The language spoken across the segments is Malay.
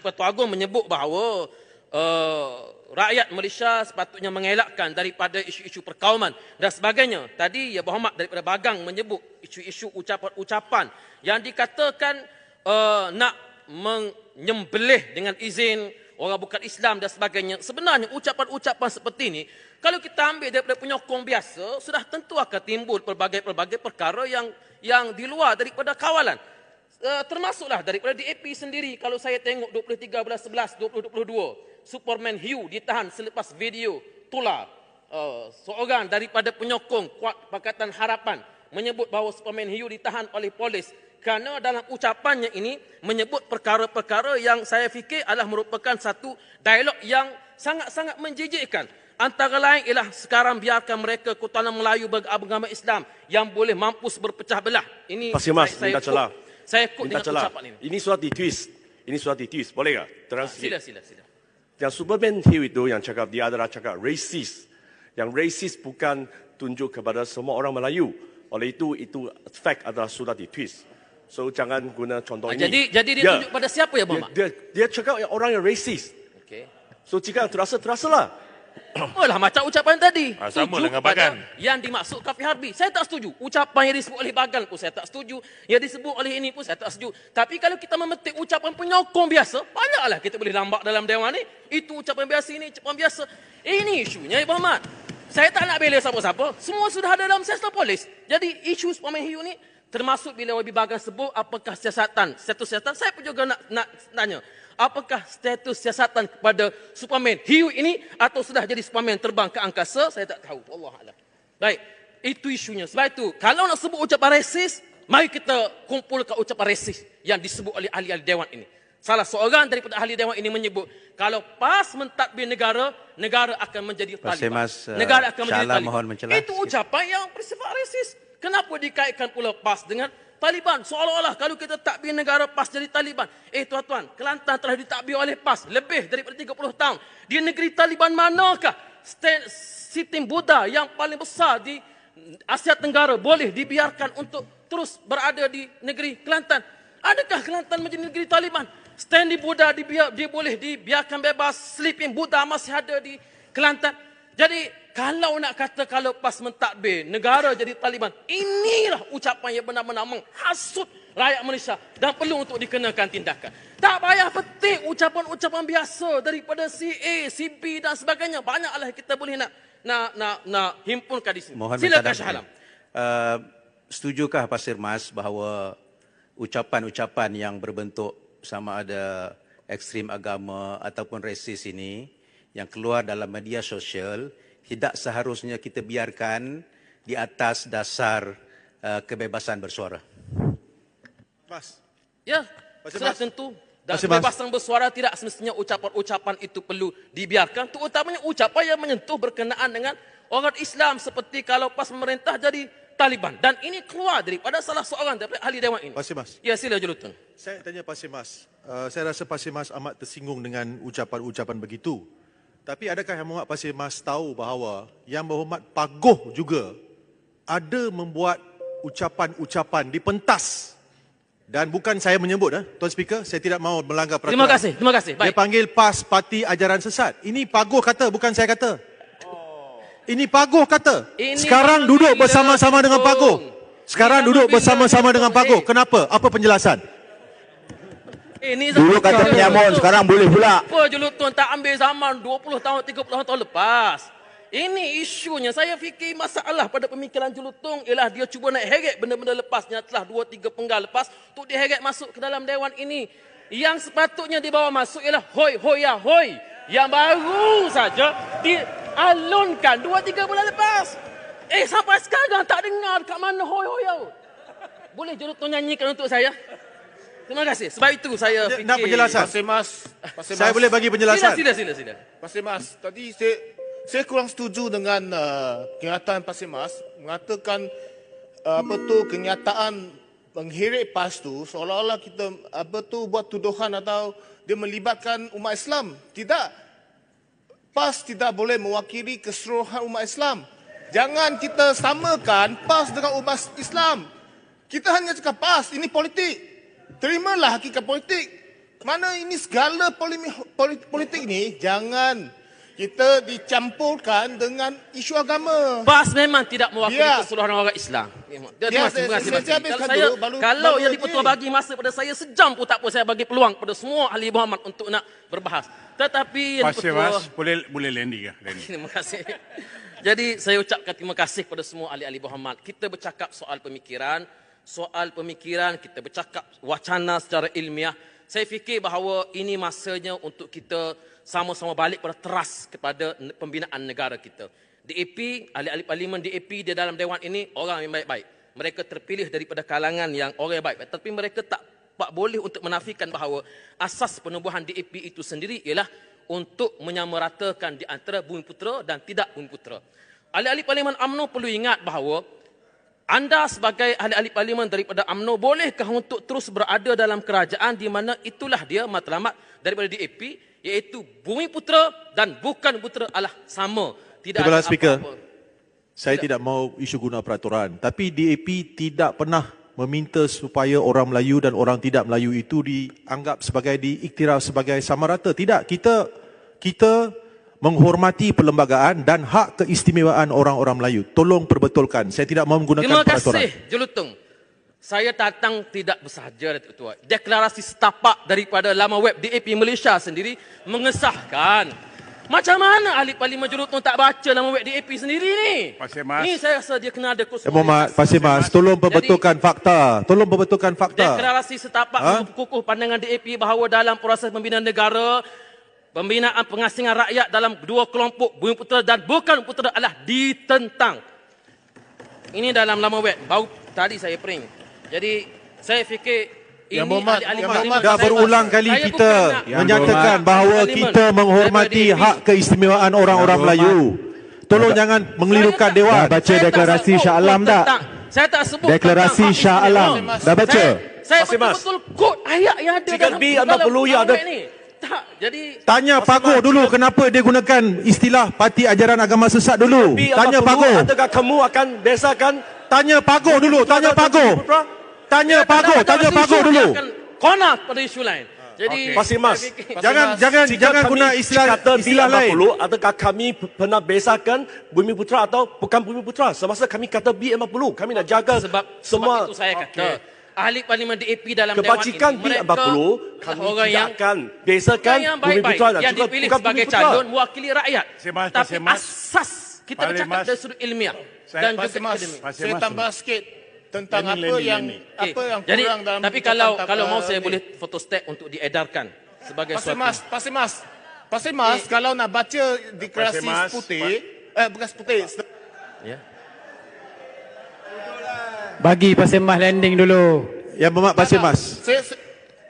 Pertua Agong menyebut bahawa rakyat Malaysia sepatutnya mengelakkan daripada isu-isu perkauman dan sebagainya. Tadi Ya Berhormat daripada Bagang menyebut isu-isu ucapan-ucapan yang dikatakan nak menyembelih dengan izin orang bukan Islam dan sebagainya. Sebenarnya ucapan-ucapan seperti ini, kalau kita ambil daripada penyokong biasa, sudah tentu akan timbul pelbagai-pelbagai perkara yang di luar daripada kawalan. Termasuklah daripada DAP sendiri. Kalau saya tengok 23/11/2022, Superman Hugh ditahan selepas video tular seorang daripada penyokong Kuat Pakatan Harapan menyebut bahawa Superman Hugh ditahan oleh polis kerana dalam ucapannya ini menyebut perkara-perkara yang saya fikir adalah merupakan satu dialog yang sangat-sangat menjijikkan. Antara lain ialah sekarang biarkan mereka Ketuhanan Melayu beragama Islam yang boleh mampus berpecah belah. Ini minta celah. Saya ikut dengan ucapan ini. Ini sudah ditwist. Boleh tak? Terang sikit. Sila. Yang Superman Hill itu yang cakap, dia adalah cakap racist. Yang racist bukan tunjuk kepada semua orang Melayu. Oleh itu fact adalah sudah ditwist. So jangan guna contoh ini. Jadi dia tunjuk pada siapa ya, Muhammad? Dia cakap orang yang racist. Okey. So jika terasalah. Lah macam ucapan tadi. Sama dengan Bagan. Yang dimaksud kafir harbi. Saya tak setuju. Ucapan yang disebut oleh Bagan pun saya tak setuju. Yang disebut oleh ini pun saya tak setuju. Tapi kalau kita memetik ucapan penyokong biasa, banyaklah kita boleh lambat dalam dewan ni. Itu ucapan biasa, ini ucapan biasa. Ini isunya, Ibu Ahmad. Saya tak nak bela siapa-siapa. Semua sudah ada dalam siasat polis. Jadi isu Superman Hiu ni, termasuk bila Wabi Bagan sebut apakah status siasatan, saya pun juga nak tanya. Apakah status siasatan kepada Superman Hiu ini atau sudah jadi Superman terbang ke angkasa? Saya tak tahu. Wallahualam. Baik, itu isunya. Sebab itu, kalau nak sebut ucapan resis, mari kita kumpulkan ucapan resis yang disebut oleh ahli-ahli dewan ini. Salah seorang daripada ahli dewan ini menyebut, kalau PAS mentadbir negara, negara akan menjadi Taliban. Negara akan menjadi Taliban. Itu ucapan yang bersifat resis. Kenapa dikaitkan pula PAS dengan Taliban? Seolah-olah kalau kita takbir negara PAS jadi Taliban. Tuan-tuan, Kelantan telah ditakbir oleh PAS lebih daripada 30 tahun. Di negeri Taliban manakah sistem Buddha yang paling besar di Asia Tenggara boleh dibiarkan untuk terus berada di negeri Kelantan? Adakah Kelantan menjadi negeri Taliban? Stand Buddha dia boleh dibiarkan bebas, sleeping Buddha masih ada di Kelantan. Jadi kalau nak kata kalau PAS mentadbir negara jadi Taliban, inilah ucapan yang benar-benar menghasut rakyat Malaysia dan perlu untuk dikenakan tindakan. Tak payah petik ucapan-ucapan biasa daripada si A, si B dan sebagainya. Banyaklah kita boleh nak himpunkan di sini. Silakan Shah Alam. Setujukah Pasir Mas bahawa ucapan-ucapan yang berbentuk sama ada ekstrim agama ataupun resis ini yang keluar dalam media sosial tidak seharusnya kita biarkan di atas dasar kebebasan bersuara? Mas. Ya, sudah tentu. Dan kebebasan bersuara tidak semestinya ucapan-ucapan itu perlu dibiarkan. Terutamanya ucapan yang menyentuh berkenaan dengan orang Islam seperti kalau PAS memerintah jadi Taliban. Dan ini keluar daripada salah seorang daripada ahli dewan ini. Pasir Mas. Ya, sila Julutun. Saya tanya Pasir Mas. Saya rasa Pasir Mas amat tersinggung dengan ucapan-ucapan begitu. Tapi adakah Yang Berhormat Pasir Mas tahu bahawa Yang Berhormat Pagoh juga ada membuat ucapan-ucapan di pentas. Dan bukan saya menyebut, Tuan Speaker, saya tidak mahu melanggar peraturan. Terima kasih. Baik. Dia panggil PAS Parti Ajaran Sesat. Ini Pagoh kata, bukan saya kata. Ini Pagoh kata. Sekarang duduk bersama-sama dengan Pagoh. Sekarang duduk bersama-sama dengan Pagoh. Kenapa? Apa penjelasan? Dulu kata penyamun, sekarang boleh pula. Apa Julutun tak ambil zaman 20 tahun, 30 tahun lepas? Ini isunya. Saya fikir masalah pada pemikiran Julutun ialah dia cuba nak heret benda-benda lepasnya telah 2-3 penggal lepas untuk diheret masuk ke dalam dewan ini. Yang sepatutnya dibawa masuk ialah hoi hoya hoi. Yang baru saja dialunkan 2-3 bulan lepas. Sampai sekarang tak dengar kat mana hoi hoya. Boleh Julutun nyanyikan untuk saya? Terima kasih. Sebab itu saya fikir... Nak penjelasan? Pasir Mas. Saya boleh bagi penjelasan? Sila. Pasir Mas, tadi saya kurang setuju dengan kenyataan Pasir Mas mengatakan kenyataan mengheret PAS tu seolah-olah kita buat tuduhan atau dia melibatkan umat Islam. Tidak. PAS tidak boleh mewakili keseluruhan umat Islam. Jangan kita samakan PAS dengan umat Islam. Kita hanya cakap PAS, ini politik. Terimalah hakikat politik. Mana ini segala politik ni jangan kita dicampurkan dengan isu agama. PAS memang tidak mewakili Biar. keseluruhan orang Islam. Biar, saya habiskan Kalau dulu, kalau baru yang dipertua ni. bagi masa pada saya sejam pun tak apa, saya bagi peluang pada semua ahli Muhammad untuk nak berbahas. Tetapi yang Pasir dipertua... Mas, boleh landing ke? Landing. Terima kasih. Jadi saya ucapkan terima kasih kepada semua ahli-ahli Muhammad. Kita bercakap soal pemikiran, kita bercakap wacana secara ilmiah. Saya fikir bahawa ini masanya untuk kita sama-sama balik pada teras kepada pembinaan negara kita. DAP, ahli-ahli parlimen DAP di dalam dewan ini orang yang baik-baik. Mereka terpilih daripada kalangan yang orang yang baik-baik. Tapi mereka tak boleh untuk menafikan bahawa asas penubuhan DAP itu sendiri ialah untuk menyamaratakan di antara Bumiputera dan tidak Bumiputera. Ahli-ahli parlimen UMNO perlu ingat bahawa anda sebagai ahli-ahli parlimen daripada UMNO bolehkah untuk terus berada dalam kerajaan di mana itulah dia matlamat daripada DAP, iaitu Bumiputera dan bukan Bumiputera adalah sama. Tidak Kepala ada Speaker, apa-apa. saya tidak mau isu guna peraturan. Tapi DAP tidak pernah meminta supaya orang Melayu dan orang tidak Melayu itu dianggap sebagai diiktiraf sebagai sama rata. Tidak, kita menghormati perlembagaan dan hak keistimewaan orang-orang Melayu. Tolong perbetulkan. Saya tidak mau menggunakan Terima peraturan. kasih, Jelutung. Saya datang tidak bersahaja, Datuk Ketua. Deklarasi setapak daripada laman web DAP Malaysia sendiri mengesahkan. Macam mana ahli parlimen Jelutung tak baca laman web DAP sendiri ni? Pasir Mas. Ni saya rasa dia kena ada kursus. Muhammad Pasir Mas, tolong perbetulkan fakta. Tolong perbetulkan fakta. Deklarasi setapak mengukuh pandangan DAP bahawa dalam proses pembinaan negara, pembinaan pengasingan rakyat dalam dua kelompok Bumiputera dan bukan Bumiputera adalah ditentang. Ini dalam laman web. Baru tadi saya print. Jadi saya fikir Yang ini Muhammad- ahli-ahli Yang parlimen Muhammad- Dah saya- berulang kali saya kita bukan nak- menyatakan Ahli bahawa parlimen kita menghormati daripada hak DAP. keistimewaan orang-orang Melayu. Tolong jangan mengelirukan Saya tak- dewan. Dah baca saya tak deklarasi sebut Shah Alam tak? tentang- Saya tak sebut Deklarasi tentang hak Shah Alam. istimewa. Dah baca? Saya Pasir Mas. betul-betul kod ayat yang ada Jika B anda perlu ya ada- ni. Tak, jadi Tanya Pago dulu kenapa dia gunakan istilah parti ajaran agama sesat dulu. Tanya Pago. Adakah kamu akan bezakan Tanya Pago dulu. Tanya Pago. Tanya Pago. Tanya Pago dulu. konak pada isu lain. Jadi Pasir Mas, saya fikir- Jangan guna istilah lain. Adakah kami pernah bezakan Bumiputera atau bukan Bumiputera? Semasa kami kata B40, kami nak jaga sebab semua itu saya kata ahli parlimen DAP dalam kebajikan dewan ini mereka B40, kami adalah orang tidak yang akan bezakan yang baik-baik Bumiputera dan yang juga dipilih bukan sebagai Bumiputera. calon mewakili rakyat. Pasir Mas, Tapi Pasir Mas. asas kita Pasir bercakap Mas. dari sudut ilmiah Saya- dan Pasir juga Mas, akademik. Pasir saya Mas. tambah sikit tentang Landing. apa yang Jadi, kurang dalam tapi ucapan kalau mau saya ni. boleh fotostat untuk diedarkan sebagai Pasir suatu. Mas, Pasir Mas, kalau nak baca deklarasi Pasir Mas, putih, bukan putih, Ya. Bagi Pasir Mas landing dulu. Yang Muhammad Pasir Mas.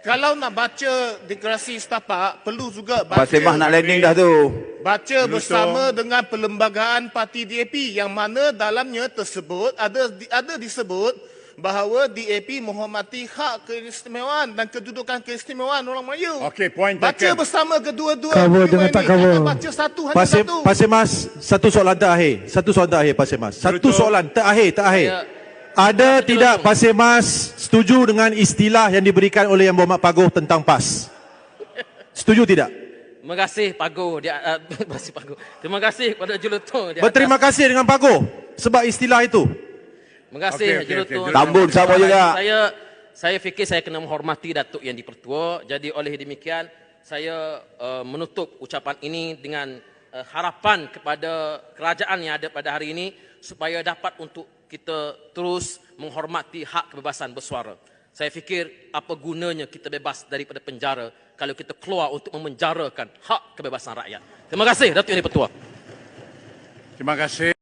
kalau nak baca deklarasi setapak, perlu juga baca, Pasir Mas nak landing dah tu. baca bersama dengan perlembagaan parti DAP yang mana dalamnya tersebut ada disebut bahawa DAP menghormati hak keistimewaan dan kedudukan keistimewaan orang Melayu. Okey, point Baca taken. bersama kedua-dua. Cover peristiwa dengan ini. tak cover. Jangan baca satu hanya satu. Pasir Mas, satu soalan terakhir. Pasir Mas. Satu soalan terakhir. Saya- Ada Saya- tidak Pasir Mas setuju dengan istilah yang diberikan oleh Yang Berhormat Pagoh tentang PAS? Setuju tidak? Terima kasih Pago terima kasih Pago. Terima kasih kepada Jelutung. di Berterima atas- kasih dengan Pagoh sebab istilah itu. Terima kasih Okey, okey, Jelutung. okey. Tambun sama juga. Saya fikir saya kena menghormati Datuk yang dipertua. Jadi oleh demikian saya menutup ucapan ini dengan harapan kepada kerajaan yang ada pada hari ini supaya dapat untuk kita terus menghormati hak kebebasan bersuara. Saya fikir apa gunanya kita bebas daripada penjara kalau kita keluar untuk memenjarakan hak kebebasan rakyat. Terima kasih Datuk yang dipertua. Terima kasih.